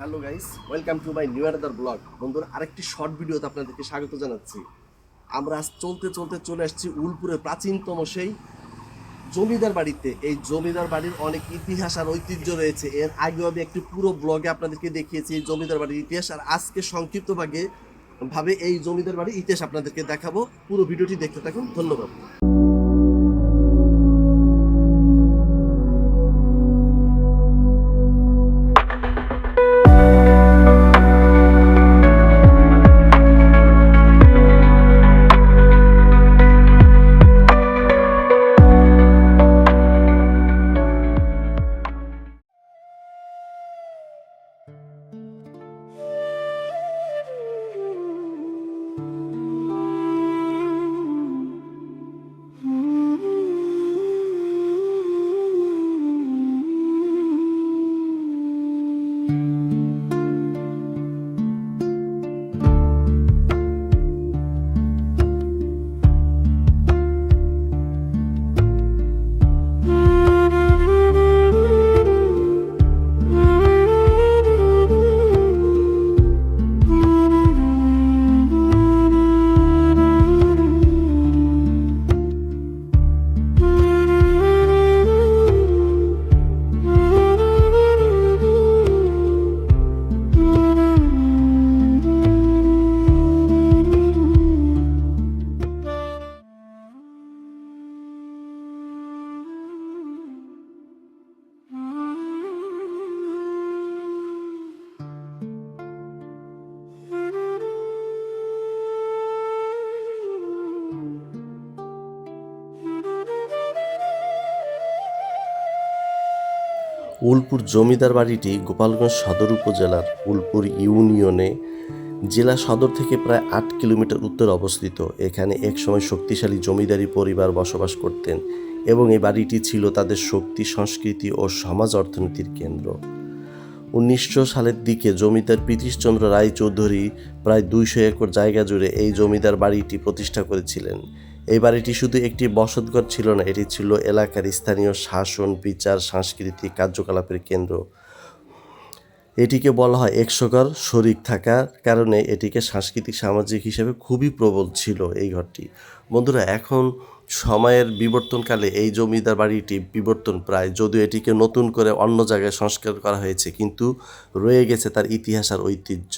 Hello guys, welcome to my new another blog. বন্ধুরা, আরেকটি short ভিডিওতে আপনাদেরকে স্বাগত জানাচ্ছি। আমরা আজ চলতে চলতে চলে আসছি উলপুরের প্রাচীনতম সেই জমিদার বাড়িতে। এই জমিদার বাড়ির অনেক ইতিহাস আর ঐতিহ্য রয়েছে। এর আগেও আমি একটি পুরো ব্লগে আপনাদেরকে দেখিয়েছি এই জমিদার বাড়ির ইতিহাস, আর আজকে সংক্ষিপ্ত ভাবে এই জমিদার বাড়ির ইতিহাস আপনাদেরকে দেখাবো। পুরো ভিডিওটি দেখতে থাকুন। ধন্যবাদ। উলপুর জমিদার বাড়িটি গোপালগঞ্জ সদর উপজেলার উলপুর ইউনিয়নে জেলা সদর থেকে প্রায় ৮ কিলোমিটার উত্তরে অবস্থিত। এখানে একসময় শক্তিশালী জমিদারি পরিবার বসবাস করতেন এবং এই বাড়িটি ছিল তাদের শক্তি, সংস্কৃতি ও সমাজ অর্থনীতির কেন্দ্র। 1900 সালের দিকে জমিদার প্রীতিশচন্দ্র রায়চৌধুরী প্রায় 200 একর জায়গা জুড়ে এই জমিদার বাড়িটি প্রতিষ্ঠা করেছিলেন। এই বাড়িটি শুধু একটি বসতঘর ছিল না, এটি ছিল এলাকার স্থানীয় শাসন, বিচার, সাংস্কৃতিক কার্যকলাপের কেন্দ্র। এটিকে বলা হয় একশঘর। শরিক থাকার কারণে এটিকে সাংস্কৃতিক সামাজিক হিসেবে খুবই প্রবল ছিল এই ঘরটি। বন্ধুরা, এখন সময়ের বিবর্তনকালে এই জমিদার বাড়িটি বিবর্তন প্রায়, যদিও এটিকে নতুন করে অন্য জায়গায় সংস্কার করা হয়েছে, কিন্তু রয়ে গেছে তার ইতিহাস আর ঐতিহ্য।